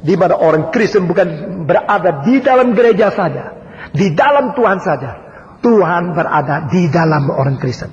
Di mana orang Kristen bukan berada di dalam gereja saja, di dalam Tuhan saja. Tuhan berada di dalam orang Kristen.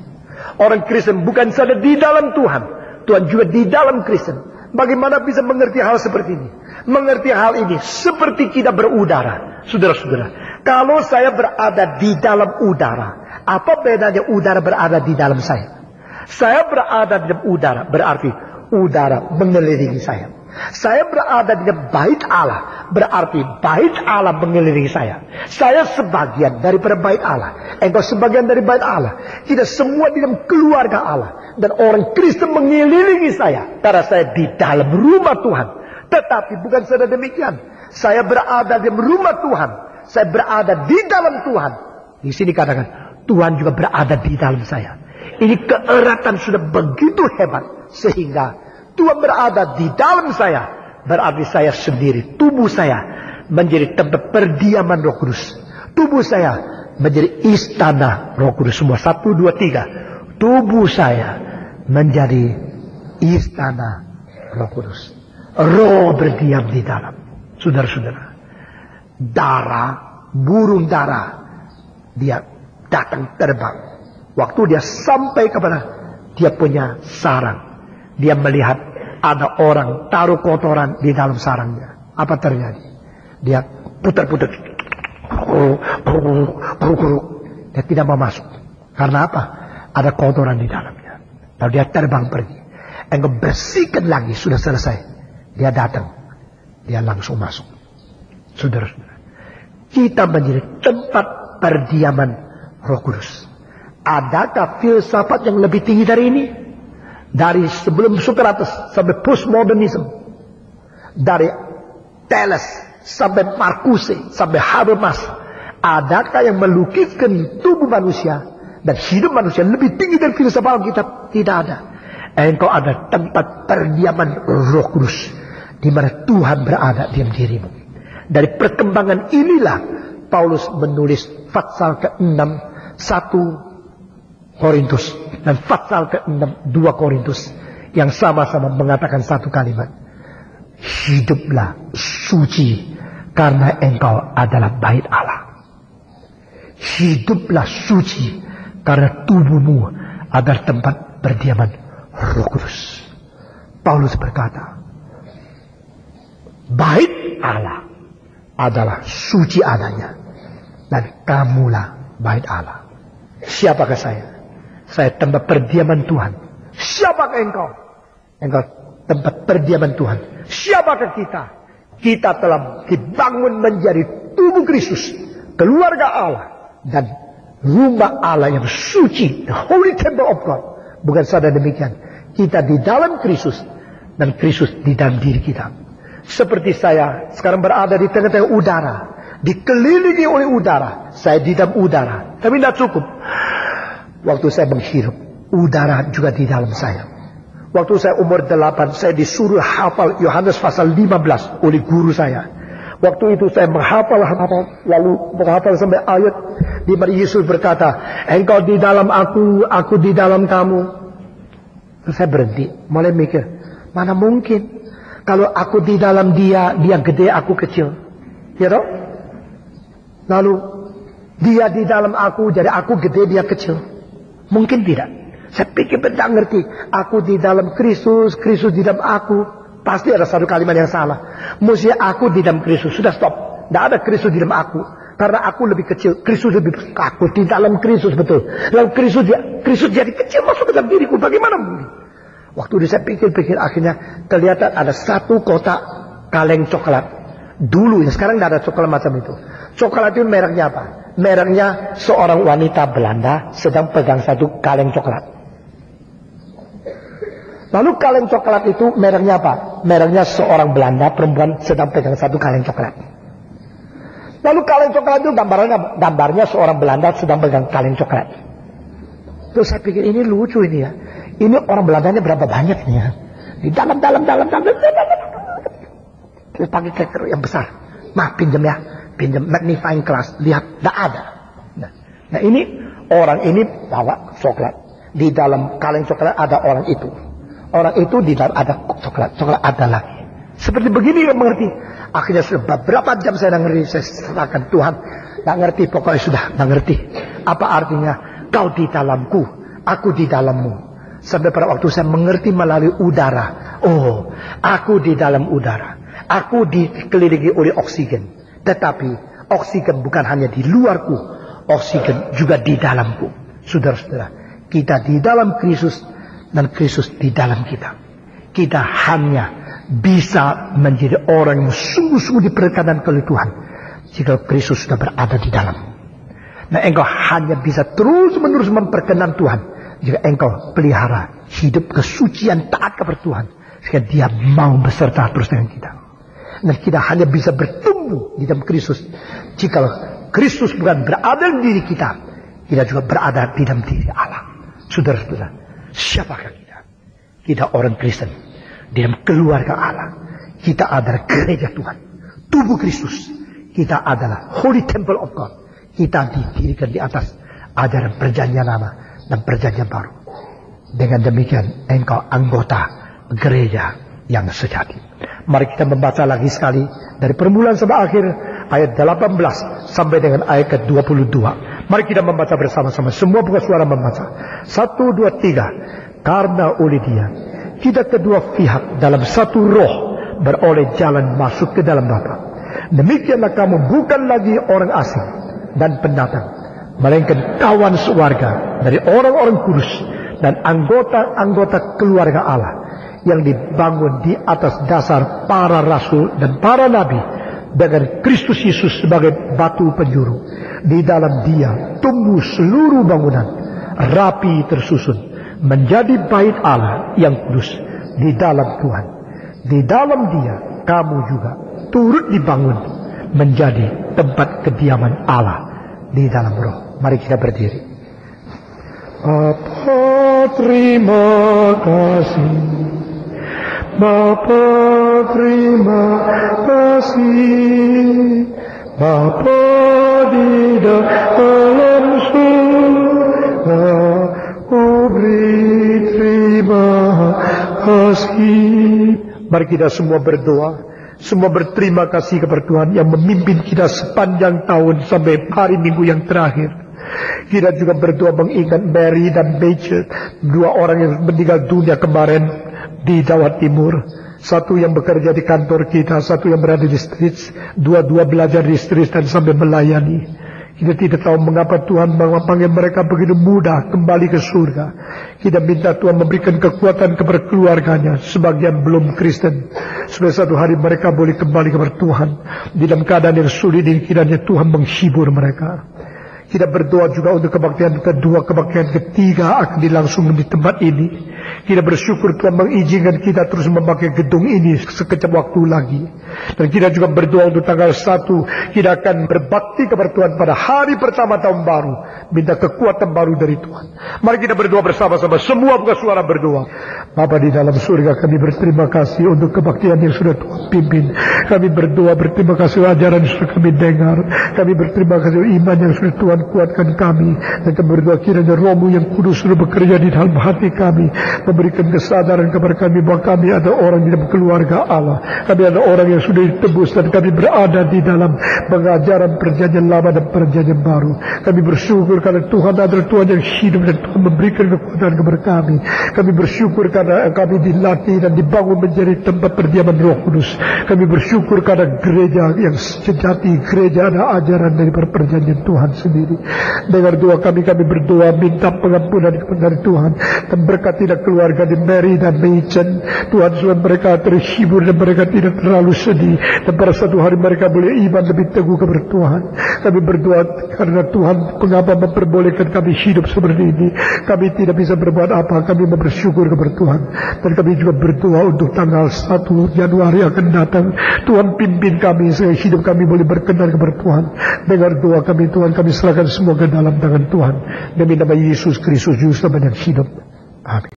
Orang Kristen bukan saja di dalam Tuhan, Tuhan juga di dalam Kristen. Bagaimana bisa mengerti hal seperti ini? Mengerti hal ini seperti kita berudara. Saudara-saudara, kalau saya berada di dalam udara, apa bedanya udara berada di dalam saya? Saya berada di dalam udara, berarti udara mengelilingi saya. Saya berada di dalam bait Allah, berarti bait Allah mengelilingi saya. Saya sebagian daripada bait Allah. Engkau sebagian dari bait Allah. Kita semua di dalam keluarga Allah. Dan orang Kristen mengelilingi saya, karena saya di dalam rumah Tuhan. Tetapi bukan saja demikian. Saya berada di dalam rumah Tuhan. Saya berada di dalam Tuhan. Di sini katakan, Tuhan juga berada di dalam saya. Ini keeratan sudah begitu hebat. Sehingga Tuhan berada di dalam saya. Berarti saya sendiri, tubuh saya menjadi tempat perdiaman Roh Kudus. Tubuh saya menjadi istana Roh Kudus. Semua 1, 2, 3. Tubuh saya menjadi istana Roh Kudus. Roh berdiam di dalam. Saudara-saudara, darah, burung darah, dia datang terbang. Waktu dia sampai kepada dia punya sarang, dia melihat ada orang taruh kotoran di dalam sarangnya. Apa terjadi? Dia putar-putar. Dia tidak mau masuk. Karena apa? Ada kotoran di dalamnya. Lalu dia terbang pergi. Engkau bersihkan lagi, sudah selesai. Dia datang. Dia langsung masuk. Saudara-saudara, kita menjadi tempat perdiaman Roh Kudus. Adakah filsafat yang lebih tinggi dari ini? Dari sebelum Socrates sampai postmodernisme, dari Thales sampai Marcuse sampai Habermas, adakah yang melukiskan tubuh manusia dan hidup manusia lebih tinggi dari filsafat kita? Tidak ada. Engkau ada tempat perdiaman Roh Kudus, di mana Tuhan berada diam dirimu. Dari perkembangan inilah Paulus menulis pasal ke-6 1 Korintus dan pasal ke-6 2 Korintus yang sama-sama mengatakan satu kalimat. Hiduplah suci karena engkau adalah bait Allah. Hiduplah suci karena tubuhmu adalah tempat perdiaman Roh Kudus. Paulus berkata, bait Allah adalah suci adanya dan kamulah bait Allah. Siapakah saya? Saya tempat perdiaman Tuhan. Siapakah engkau? Engkau tempat perdiaman Tuhan. Siapakah kita? Kita telah dibangun menjadi tubuh Kristus, keluarga Allah, dan rumah Allah yang suci, the holy temple of God. Bukan saja demikian, kita di dalam Kristus dan Kristus di dalam diri kita. Seperti saya sekarang berada di tengah-tengah udara, dikelilingi oleh udara. Saya di dalam udara, tapi tidak cukup. Waktu saya menghirup, udara juga di dalam saya. Waktu saya umur 8, saya disuruh hafal Yohanes pasal 15 oleh guru saya. Waktu itu saya menghafal, lalu menghafal sampai ayat di mana Yesus berkata, engkau di dalam aku di dalam kamu. Terus saya berhenti, mulai mikir, mana mungkin kalau aku di dalam dia gede, aku kecil. Ya toh? Lalu dia di dalam aku, jadi aku gede, dia kecil. Mungkin tidak. Saya pikir tidak ngerti. Aku di dalam Kristus, Kristus di dalam aku. Pasti ada satu kalimat yang salah. Mesti aku di dalam Kristus. Sudah stop. Tidak ada Kristus di dalam aku. Karena aku lebih kecil. Kristus lebih besar. Aku di dalam Kristus, betul. Lalu Kristus jadi kecil masuk ke dalam diriku. Bagaimana mungkin? Waktu itu saya pikir-pikir, akhirnya kelihatan ada satu kotak kaleng coklat. Dulu ya, sekarang tidak ada coklat macam itu. Coklat itu mereknya apa? Mereknya seorang wanita Belanda sedang pegang satu kaleng coklat. Lalu kaleng coklat itu mereknya apa? Mereknya seorang Belanda perempuan sedang pegang satu kaleng coklat. Lalu kaleng coklat itu gambarnya seorang Belanda sedang pegang kaleng coklat. Terus saya pikir ini lucu ini ya. Ini orang Belandanya berapa banyak nih ya? Di dalam. Terus pakai keker yang besar. Mah pinjam ya. Pinjam magnifying glass, lihat, tidak ada. Nah ini orang ini bawa coklat. Di dalam kaleng coklat ada orang itu. Orang itu di dalam ada coklat ada lagi. Seperti begini yang mengerti. Akhirnya sudah beberapa jam saya ngerti, saya serahkan Tuhan. Nggak ngerti, pokoknya sudah nggak ngerti. Apa artinya? Kau di dalamku, aku di dalammu. Sampai pada waktu saya mengerti melalui udara. Oh, aku di dalam udara. Aku dikelilingi oleh oksigen. Tetapi oksigen bukan hanya di luarku, oksigen juga di dalamku. Saudara-saudara, kita di dalam Kristus dan Kristus di dalam kita. Kita hanya bisa menjadi orang yang sungguh-sungguh diperkenan oleh Tuhan jika Kristus sudah berada di dalam. Nah, engkau hanya bisa terus-menerus memperkenan Tuhan jika engkau pelihara hidup kesucian taat kepada Tuhan, sehingga Dia mau beserta terus dengan kita. Dan kita hanya bisa bertumbuh di dalam Kristus jika Kristus bukan berada di diri kita, kita juga berada di dalam diri Allah. Saudara-saudara, siapakah kita? Kita orang Kristen di dalam keluarga Allah. Kita adalah gereja Tuhan, tubuh Kristus. Kita adalah Holy Temple of God. Kita didirikan di atas ajaran perjanjian lama dan perjanjian baru. Dengan demikian engkau anggota gereja yang sejati. Mari kita membaca lagi sekali dari permulaan sampai akhir ayat 18 sampai dengan ayat ke-22. Mari kita membaca bersama-sama. Semua buka suara membaca. 1, 2, 3. Karena oleh Dia kita kedua pihak dalam satu roh beroleh jalan masuk ke dalam Bapa. Demikianlah kamu bukan lagi orang asing dan pendatang, melainkan kawan sewarga dari orang-orang kudus dan anggota-anggota keluarga Allah yang dibangun di atas dasar para rasul dan para nabi dengan Kristus Yesus sebagai batu penjuru. Di dalam Dia tumbuh seluruh bangunan rapi tersusun menjadi bait Allah yang kudus di dalam Tuhan. Di dalam Dia kamu juga turut dibangun menjadi tempat kediaman Allah di dalam roh. Mari kita berdiri. Bapa terima kasih, Bapa terima kasih, Bapa di dalam surga, beri terima kasih. Mari kita semua berdoa. Semua berterima kasih kepada Tuhan yang memimpin kita sepanjang tahun sampai hari Minggu yang terakhir. Kita juga berdoa mengingat Mary dan Major, dua orang yang meninggal dunia kemarin di Jawa Timur. Satu yang bekerja di kantor kita, satu yang berada di streets. Dua-dua belajar di streets dan sampai melayani. Kita tidak tahu mengapa Tuhan memanggil mereka begitu mudah kembali ke surga. Kita minta Tuhan memberikan kekuatan kepada keluarganya, sebagian belum Kristen, supaya satu hari mereka boleh kembali kepada Tuhan. Di dalam keadaan yang sulit ini, kiranya Tuhan menghibur mereka. Kita berdoa juga untuk kebaktian kedua, kebaktian ketiga akan dilangsungkan di tempat ini. Kita bersyukur Tuhan mengizinkan kita terus memakai gedung ini sekejap waktu lagi. Dan kita juga berdoa untuk tanggal 1 kita akan berbakti kepada Tuhan pada hari pertama tahun baru. Minta kekuatan baru dari Tuhan. Mari kita berdoa bersama-sama. Semua buka suara berdoa. Bapa di dalam surga, kami berterima kasih untuk kebaktian yang sudah Tuhan pimpin. Kami berdoa berterima kasih ajaran yang sudah kami dengar. Kami berterima kasih iman yang sudah Tuhan kuatkan kami. Dan kami berdoa kiranya Roh-Mu yang kudus sudah bekerja di dalam hati kami, memberikan kesadaran kepada kami bahwa kami ada orang di dalam keluarga Allah. Kami ada orang yang sudah ditebus dan kami berada di dalam pengajaran perjanjian lama dan perjanjian baru. Kami bersyukur karena Tuhan adalah Tuhan yang hidup dan Tuhan memberikan kekuatan kepada kami. Kami bersyukur karena kami dilatih dan dibangun menjadi tempat perdiaman Roh Kudus. Kami bersyukur karena gereja yang sejati, gereja ada ajaran dari perjanjian Tuhan sendiri. Dengar doa kami berdoa minta pengampunan dari Tuhan dan berkatilah keluarga di Mary dan Machen. Tuhan, supaya mereka terhibur dan mereka tidak terlalu sedih, dan pada satu hari mereka boleh iman lebih teguh kepada Tuhan. Kami berdoa karena Tuhan mengapa memperbolehkan kami hidup seperti ini. Kami tidak bisa berbuat apa, kami bersyukur kepada Tuhan. Dan kami juga berdoa untuk tanggal 1 Januari akan datang. Tuhan pimpin kami sehingga hidup kami boleh berkenan kepada Tuhan. Dengar doa kami Tuhan, kami serahkan semua ke dalam tangan Tuhan. Demi nama Yesus Kristus Juru Selamat yang hidup. Amin.